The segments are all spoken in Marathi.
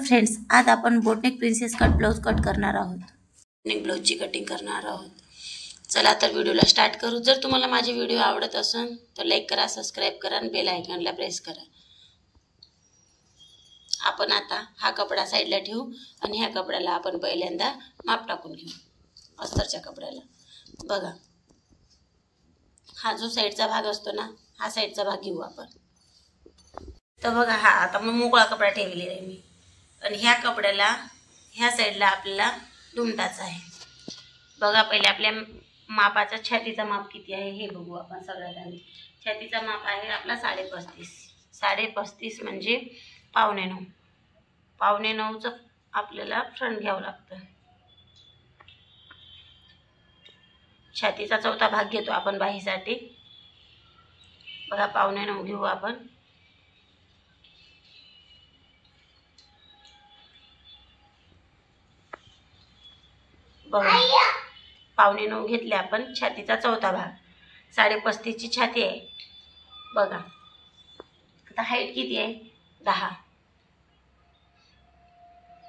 फ्रेंड्स, आज आपण boatneck princess cut blouse cut करणार आहोत. बोटनेक ब्लाउजची कटिंग करणार आहोत. चला तर व्हिडिओला स्टार्ट करू. जर तुम्हाला माझे व्हिडिओ आवडत असेल तर लाईक करा, सबस्क्राइब करा आणि बेल आयकॉनला प्रेस करा. आपण आता हा कपडा साईडला ठेवू आणि ह्या कपड्याला आपण पहिल्यांदा माप टाकून घेऊ. अस्तरच्या कपड्याला बघा, हा जो साईडचा भाग असतो ना, हा साईडचा भाग घेऊ आपण. तर बघा, हा आता मग मोकळा कपडा ठेवलेला आहे मी आणि ह्या कपड्याला ह्या साईडला आपल्याला दुमटाचा आहे. बघा, पहिले आपल्या मापाचा छातीचा माप किती आहे हे बघू आपण. सगळ्यात आधी छातीचा माप आहे आपला 35.5. 35.5 म्हणजे 8.25. 8.25चं आपल्याला फ्रंट घ्यावं लागतं. छातीचा चौथा भाग घेतो आपण बाहीसाठी. बघा, 8.25 घेऊ आपण. बघा, 8.25 घेतले आपण. छातीचा चौथा भाग 35.5ची छाती आहे. बघा, आता हाईट किती आहे? 10.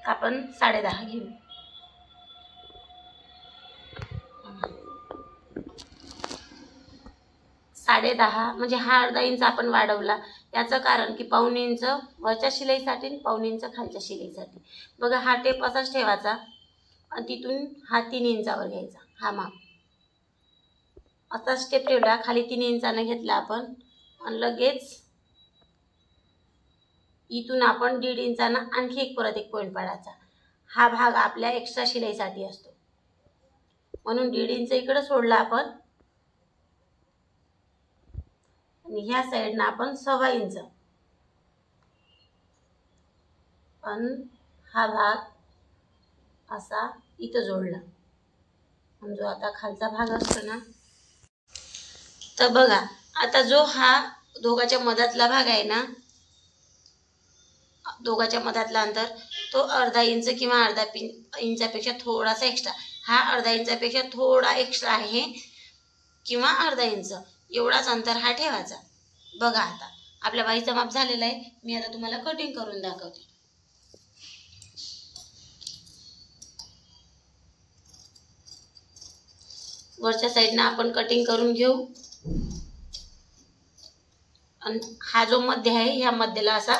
आपण 10.5 घेऊ. साडे 10 म्हणजे हा अर्धा इंच आपण वाढवला. याचं कारण की 1.25 इंच वरच्या शिलाईसाठी आणि 1.25 इंच खालच्या शिलाईसाठी. बघा, हा टेप असाच ठेवायचा आणि तिथून हा 3 इंचावर घ्यायचा. हा माप असाच टेप ठेवला, खाली 3 इंचाने घेतला आपण आणि लगेच इथून आपण 1.5 इंचानं आणखी परत एक पॉईंट पाडायचा. हा भाग आपल्या एक्स्ट्रा शिलाईसाठी असतो म्हणून 1.5 इंच इकडे सोडला आपण आणि ह्या साईडनं आपण 1.25 इंच आणि हा भाग असा इथं जोडला. आणि जो आता खालचा भाग असतो ना, तर बघा, आता जो हा दोघाच्या मधातला भाग आहे ना, दोघाच्या मधातला अंतर तो अर्धा इंच किंवा अर्धा इंचापेक्षा थोडासा एक्स्ट्रा. हा अर्धा इंचापेक्षा थोडा एक्स्ट्रा आहे किंवा अर्धा इंच एवढाच अंतर हा ठेवायचा. बघा, आता आपल्या बाहीचा माप झालेला आहे. मी आता तुम्हाला कटिंग करून दाखवते. वरच्या साईडनं आपण कटिंग करून घेऊ आणि हा जो मध्य आहे ह्या मध्याला असा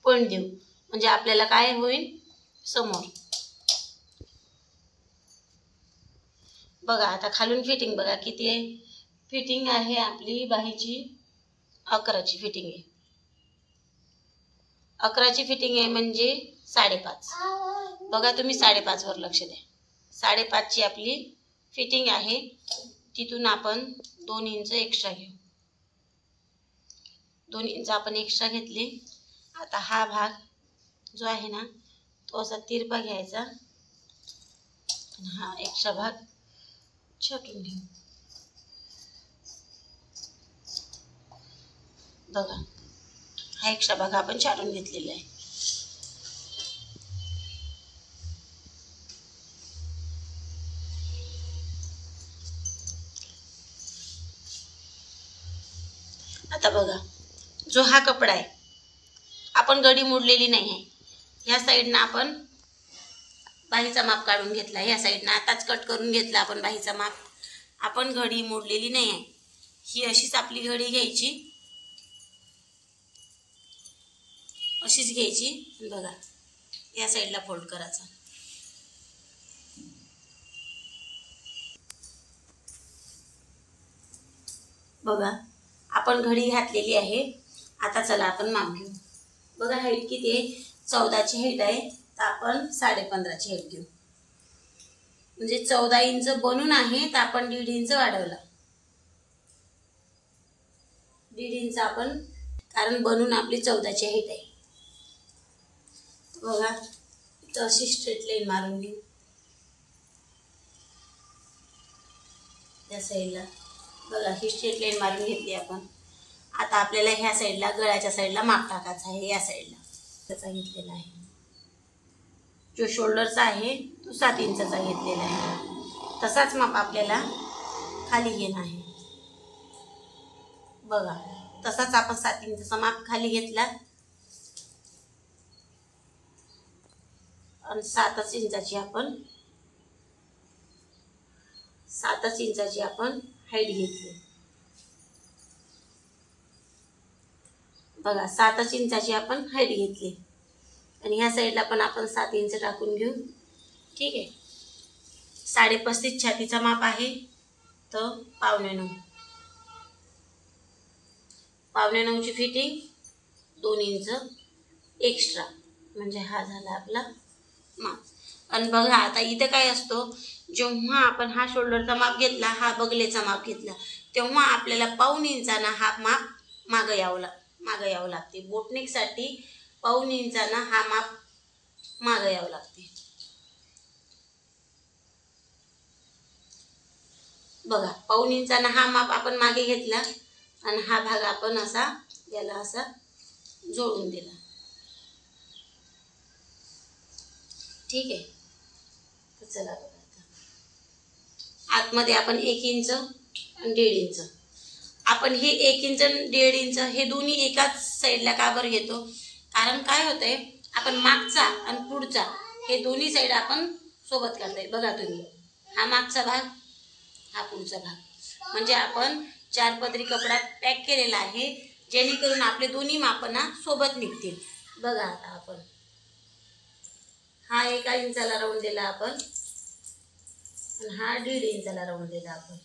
पॉईंट देऊ म्हणजे आपल्याला काय होईल समोर. बघा, आता खालून फिटिंग बघा किती आहे. फिटिंग आहे आपली बाहीची 11ची फिटिंग आहे. 11ची फिटिंग आहे म्हणजे 5.5. बघा, तुम्ही 5.5 वर लक्ष द्या. 5.5ची आपली फिटिंग आहे. तिथून आपण 2 इंच एक्स्ट्रा घेऊ. 2 इंच आपण एक्स्ट्रा घेतले. आता हा भाग जो आहे ना, तो असा तिरपा घ्यायचा आणि हा एक्स्ट्रा भाग छाटून घेऊ. बघा, हा एक्स्ट्रा भाग आपण छाटून घेतलेला आहे. आता बघा, जो हा कपडा आहे आपण गडी मोडलेली नाही आहे. ह्या साईडनं आपण बाहीचा माप काढून घेतला. ह्या साईडनं आताच कट करून घेतला आपण बाहीचा माप. आपण घडी मोडलेली नाही आहे. ही अशीच आपली घडी घ्यायची, अशीच घ्यायची. बघा, या साईडला फोल्ड करायचा. बघा, आपण घडी घातलेली आहे. आता चला आपण माप घेऊ. बघा, हाईट किती आहे? 14ची हाईट आहे. तर आपण 15.5ची हाईट घेऊ. म्हणजे 14 इंच बनून आहे तर आपण 1.5 इंच वाढवला. 1.5 इंच आपण, कारण बनून आपली 14ची हाईट आहे. बघा, इथं अशी स्ट्रेट लाईन मारून घेऊ त्या साईडला. बघा, ही स्ट्रेट लाईन मारून घेतली आपण. आता आपल्याला ह्या साईडला गळ्याच्या साईडला माप टाकायचा आहे. या साईडला त्याचा घेतलेला आहे. जो शोल्डरचा आहे तो 7 इंचाचा घेतलेला आहे. तसाच माप आपल्याला खाली घेणं आहे. बघा, तसाच आपण 7 इंचाचा माप खाली घेतला. आणि 7 इंचाची आपण 7 इंचाची आपण हाईट घेतली बघा. 7 इंचाची आपण हाईट घेतली आणि ह्या साईडला पण आपण 7 इंच टाकून घेऊ. ठीक आहे. 35.5 छातीचा माप आहे तर 9.25 9.25ची फिटिंग 2 इंच एक्स्ट्रा म्हणजे हा झाला आपला माप. आणि बघा आता इथे काय असतो, जेव्हा आपण हा शोल्डरचा माप घेतला, हा बगलेचा माप घेतला, तेव्हा आपल्याला 1.25 इंचानं हा माप मागं यावं लागते. बोटनेकसाठी 1.25 इंचानं हा माप मागं यावं लागते. बघा 1.25 इंचानं हा माप आपण मागे घेतला आणि हा भाग आपण असा याला असा जोडून दिला. ठीक आहे. तर चला बघा आता आतमध्ये आपण 1 इंच आणि 1.5 इंच आपण हे 1 इंच आणि 1.5 इंच हे दोन्ही एकाच साईडला का बरं घेतो, कारण काय होतंय आपण मागचा आणि पुढचा हे दोन्ही साईड आपण सोबत काढतोय. बघा तुम्ही हा मागचा भाग हा पुढचा भाग म्हणजे आपण 4 पदरी कपडा पॅक केलेला आहे, जेणेकरून आपले दोन्ही मापना सोबत निघतील. बघा आता आपण हा 1 इंचाला राऊंड दिला आपण आणि हा 1.5 इंचाला राऊंड दिला आपण.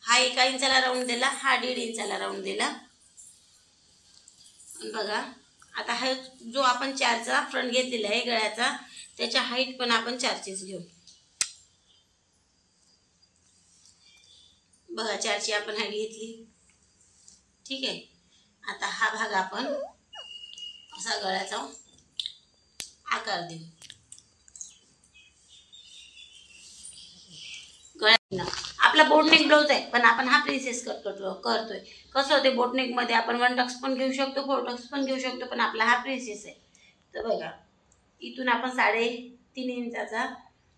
हा 1 इंचाला राऊंड दिला, हा 1.5 इंचाला राऊंड दिला. आणि बघा आता हा जो आपण 4चा फ्रंट घेतलेला आहे गळ्याचा, त्याच्या हाईट पण आपण 4चीच घेऊ. बघा 4ची आपण हाईट घेतली. ठीक आहे. आता हा भाग आपण असा गळ्याचा आकार देऊ. गळ्याला आपला बोटनेक ब्लाउज आहे पण आपण हा प्रिन्सेस कट करतोय. कसं होते बोटनेक मध्ये आपण 1 टक्स पण घेऊ शकतो, 4 टक्स पण घेऊ शकतो, पण आपला हा प्रिन्सेस आहे. तर बघा इथून आपण 3.5 इंचाचा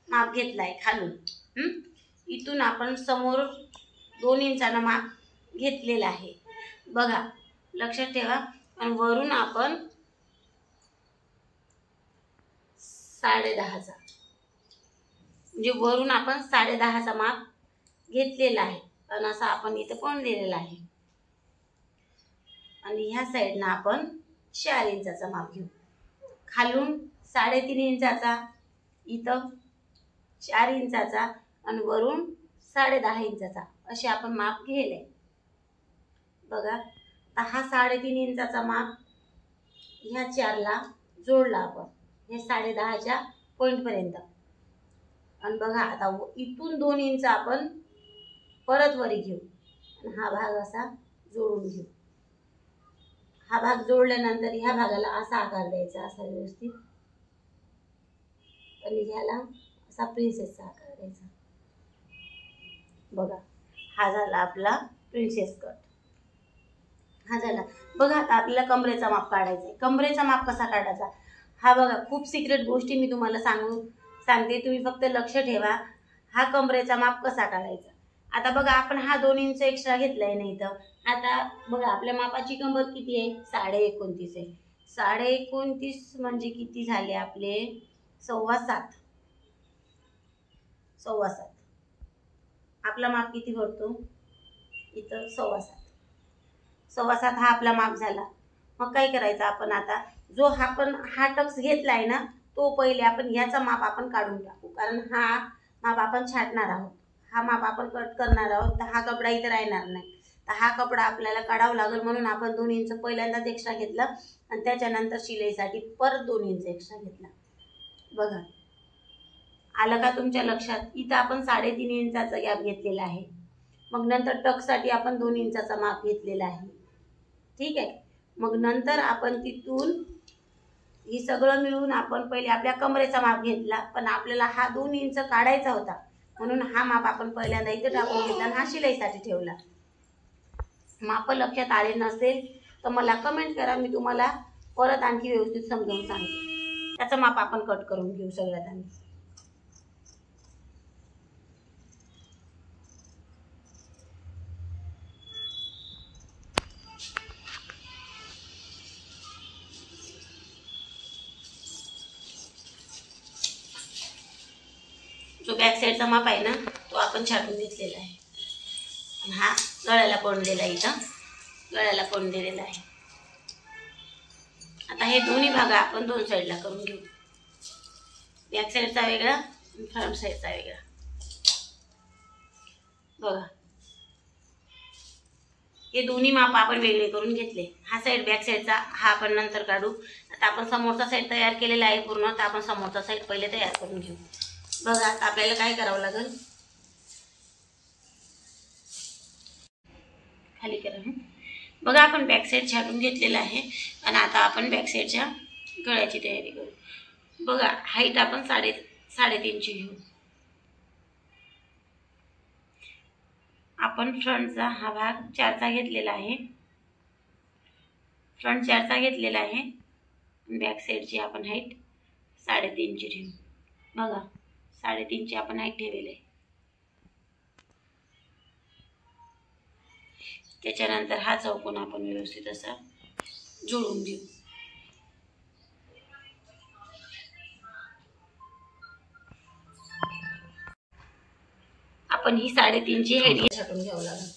माप घेतलाय खालून. इथून आपण समोर 2 इंचानं माप घेतलेला आहे. बघा लक्षात ठेवा. आणि वरून आपण 10.5चा म्हणजे वरून आपण 10.5चा माप घेतलेला आहे आणि असं आपण इथे पण दिलेला आहे. आणि ह्या साईडनं आपण 4 इंचाचा माप घेऊ. खालून 3.5 इंचाचा, इथं 4 इंचाचा आणि वरून 10.5 इंचाचा असे आपण माप घेले. बघा आता हा 3.5 इंचाचा माप ह्या 4ला जोडला आपण हे 10.5च्या पॉइंट पर्यंत. आणि बघा आता इथून 2 इंच आपण परत वरी घेऊ आणि हा भाग असा जोडून घेऊ. हा भाग जोडल्यानंतर ह्या भागाला असा आकार द्यायचा, असा व्यवस्थित, आणि ह्याला असा प्रिन्सेसचा आकार द्यायचा. बघा हा झाला आपला प्रिन्सेस कट. हा झाला. बघा आता आपल्याला कमरेचा माप काढायचा आहे. कमरेचा माप कसा काढायचा हा बघा खूप सिक्रेट गोष्टी मी तुम्हाला सांगते, तुम्ही फक्त लक्ष ठेवा. हा कमरेचा माप कसा काढायचा. आता बघा आपण हा 2 इंच एक्स्ट्रा घेतलाय ना इथं. आता बघा आपल्या मापाची कंबर किती आहे, 29.5 आहे. 29.5 म्हणजे किती झाले आपले 7.25. 7.25 आपला माप किती भरतो इथं 7.25. 7.25 हा आपला माप झाला. मग काय करायचं आपण आता जो आपण हा टक्स घेतलाय ना तो पहिले आपण याचा माप आपण काढून टाकू, कारण हा माप आपण छाटणार आहोत, हा माप आपण कट करणार आहोत. तर हा कपडा इथे राहणार नाही. तर हा कपडा आपल्याला काढावा लागेल, म्हणून आपण 2 इंच पहिल्यांदाच एक्स्ट्रा घेतला आणि त्याच्यानंतर शिलाईसाठी परत 2 इंच एक्स्ट्रा घेतला. बघा आलं का तुमच्या लक्षात. इथं आपण 3.5 इंचाचा गॅप घेतलेला आहे. मग नंतर टक्ससाठी आपण 2 इंचाचा माप घेतलेला आहे. ठीक आहे. मग नंतर आपण तिथून हे सगळं मिळून आपण पहिले आपल्या कमरेचा माप घेतला, पण आपल्याला हा 2 इंच काढायचा होता म्हणून हा माप आपण पहिल्यांदा इथे टाकून घेतला आणि हा शिलाईसाठी ठेवला. माप लक्षात आले नसेल तर मला कमेंट करा, मी तुम्हाला परत आणखी व्यवस्थित समजावून सांगते. त्याचं माप आपण कट करून घेऊ सगळ्यात आधी. जो बॅक साईडचा माप आहे ना तो आपण छाटून घेतलेला आहे. आणि हा गळ्याला कोंडलेला आहे, इथं गळ्याला कोंड दिलेला आहे. आता हे दोन्ही भाग आपण दोन साईडला करून घेऊ. बॅक साईडचा वेगळा आणि फ्रंट साईडचा वेगळा. बघा हे दोन्ही माप आपण वेगळे करून घेतले. हा साईड बॅक साईडचा हा आपण नंतर काढू. आता आपण समोरचा साईड तयार केलेला आहे पूर्ण, तर आपण समोरचा साईड पहिले तयार करून घेऊ. बघा आता आपल्याला काय करावं लागेल, खाली करा. बघा आपण बॅक साईड छाटून घेतलेला आहे आणि आता आपण बॅक साईडच्या गळ्याची तयारी करू. बघा हाईट आपण 3.5 घेऊ. आपण फ्रंटचा हा भाग 4चा घेतलेला आहे, फ्रंट 4चा घेतलेला आहे. बॅक साईडची आपण हाईट 3.5ची ठेवू. बघा 3.5ची आपण हाईट ठेवलेली आहे. त्याच्यानंतर हा चौकोन आपण व्यवस्थित असा जोडून घेऊ. आपण ही 3.5ची हाईट छाटून घ्यावं लागेल.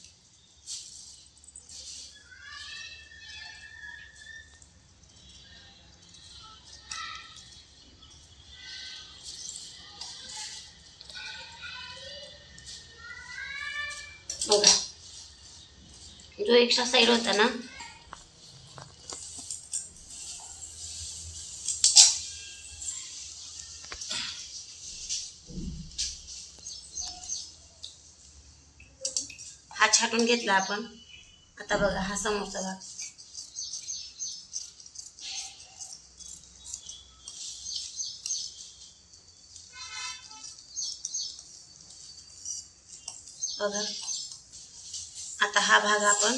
बघा जो एक्स्ट्रा साईड होता ना हा छाटून घेतला आपण. आता बघा हा समोरचा भाग बघा. आता हा भाग आपण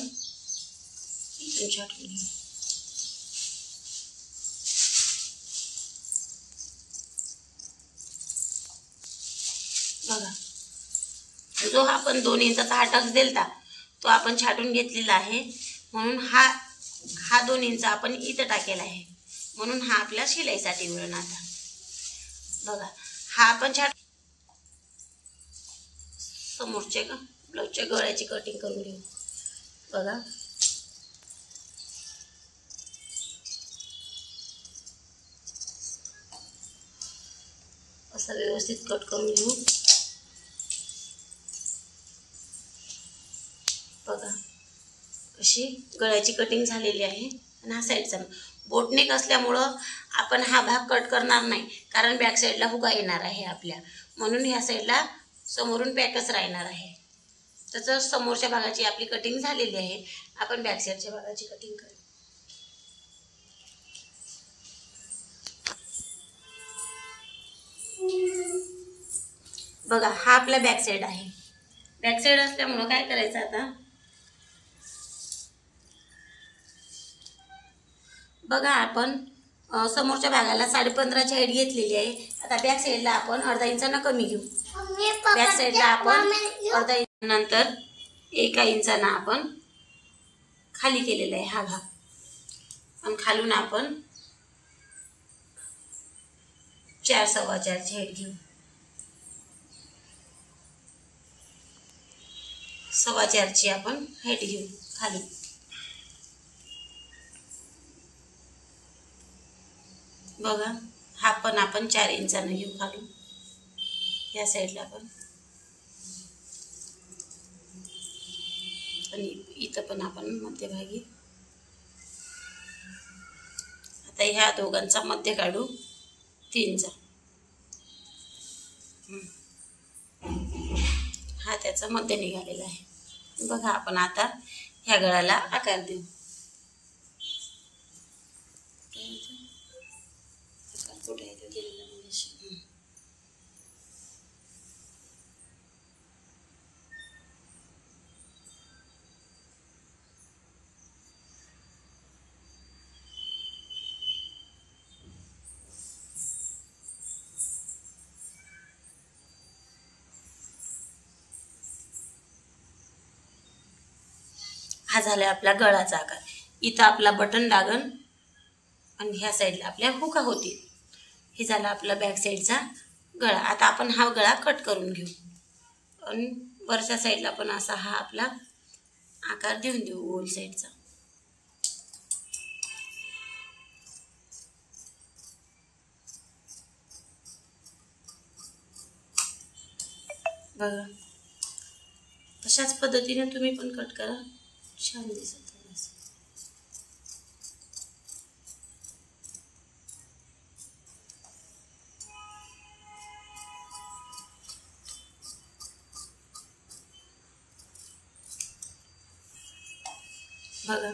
इथून छाटून घेऊ. बघा जो आपण 2 इंचाचा हा टक्स दिलता तो आपण छाटून घेतलेला आहे, म्हणून हा 2 इंच आपण इथं टाकेला आहे, म्हणून हा आपल्या शिलाईसाठी मिळून. आता बघा हा आपण समोरचे ब्लाऊजच्या गळ्याची कटिंग करून घेऊ. बघा असं व्यवस्थित कट करून घेऊ. बघा अशी गळ्याची कटिंग झालेली आहे. आणि हा साईडचा बोटनेक असल्यामुळं आपण हा भाग कट करणार नाही, कारण बॅक साईडला हुका येणार आहे आपल्या, म्हणून ह्या साईडला समोरून पॅकच राहणार आहे. त्याचं समोरच्या भागाची आपली कटिंग झालेली आहे. आपण बॅक साईडच्या भागाची कटिंग करू. बघा हा आपला बॅक साईड आहे. बॅक साईड असल्यामुळं काय करायचं, आता बघा आपण समोरच्या भागाला 15.5ची हाईट घेतलेली आहे. आता बॅक साईडला आपण अर्धा इंचानं कमी घेऊ. बॅक साईडला आपण अर्धा इंच, नंतर 1 इंचानं आपण खाली केलेला आहे हा भाग, आणि खालून आपण 4 सव्वा 4ची हाईट घेऊ. 4.25ची आपण हाईट घेऊ खाली. बघा हा पण आपण 4 इंचानं घेऊ खालून. या साईडला पण आणि इथं पण आपण मध्यभागी. आता ह्या दोघांचा मध्य काढू 3चा. हा त्याचा मध्य निघालेला आहे. बघा आपण आता ह्या गळ्याला आकार देऊ. कुठे आहे तो दिलेला म्हणजे हा झाला आपला गळाचा आकार. इथं आपला बटन लागन आणि ह्या साईडला आपल्या हुका होतील. हे झाला आपला बॅक साईडचा गळा. आता आपण हा गळा कट करून घेऊ आणि वरच्या साईडला पण असा हा आपला आकार देऊन देऊ गोल साईडचा. बघा अशाच पद्धतीने तुम्ही पण कट करा, छान दिसेल. बघा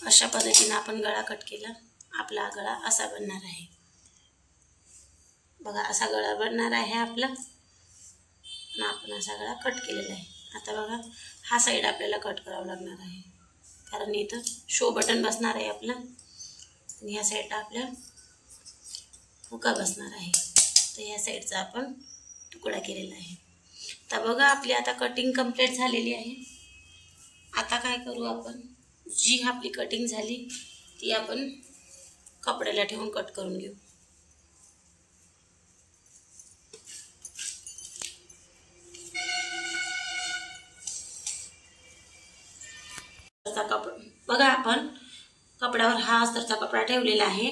अशा पद्धतीने आपण गळा कट केला. आपला गळा असा बनणार आहे. बघा असा गळा बनणार आहे आपला आणि आपण असा गळा कट केलेला आहे. आता बघा हा साईड आपल्याला कट करावा लागणार आहे, कारण इथं शो बटन बसणार आहे आपला आणि ह्या साईडला आपल्या हुका बसणार आहे. तर ह्या साईडचा आपण तुकडा केलेला आहे. तर बघा आपली आता कटिंग कंप्लीट झालेली आहे. आता काय करू आपण, जी आपली कटिंग झाली ती आपण कपड्याला ठेवून कट करून घेऊ. कपडा बघा आपण कपड्यावर हा अस्तरचा कपडा ठेवलेला आहे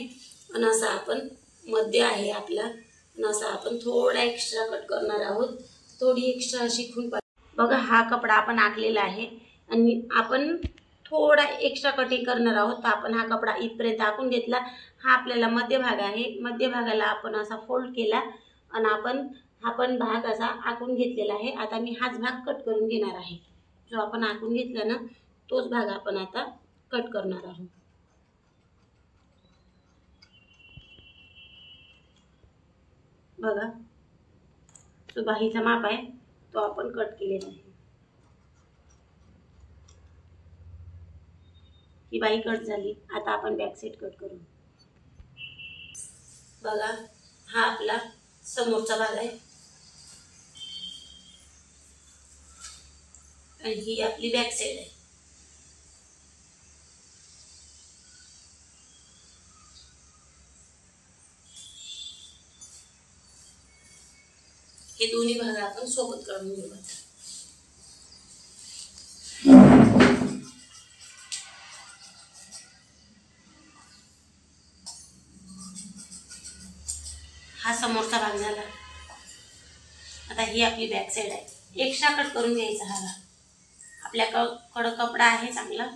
आणि असा आपण मध्ये आहे आपला आणि असा आपण थोडा एक्स्ट्रा कट करणार आहोत. थोडी एक्स्ट्रा अशी खून बघा हा कपडा आपण आखलेला आहे आणि आपण थोडा एक्स्ट्रा कटिंग करणार आहोत. तर आपण हा कपडा इथपर्यंत आखून घेतला. हा आपल्याला मध्यभाग आहे. मध्यभागाला आपण असा फोल्ड केला आणि आपण हा पण भाग असा आखून घेतलेला आहे. आता मी हाच भाग कट करून घेणार आहे. जो आपण आखून घेतला ना तोच भाग आपण आता कट करणार आहोत. बघा जो बाहीचा माप आहे तो आपण कट केलेला आहे. ही बाही कट झाली. आता आपण बॅक साईड कट करू. बघा हा आपला समोरचा भाग आहे आणि ही आपली बॅक साईड आहे. हे दोन्ही भाग आपण सोबत काढून घेऊ. हा समोरचा भाग झाला. आता ही आपली बॅक साईड आहे. एक्स्ट्रा कट करून घ्यायचा हा भाग. आपल्याकडं कपडा आहे चांगला.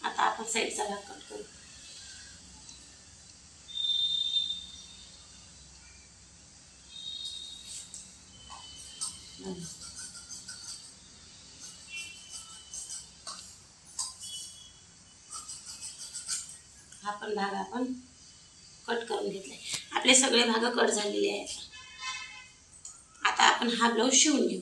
आता आपण साईडचा भाग कट करू. हा पण भाग आपण कट करून घेतलाय. आपले सगळे भाग कट झालेले आहेत. आता आपण हा ब्लाऊज शिवून घेऊ.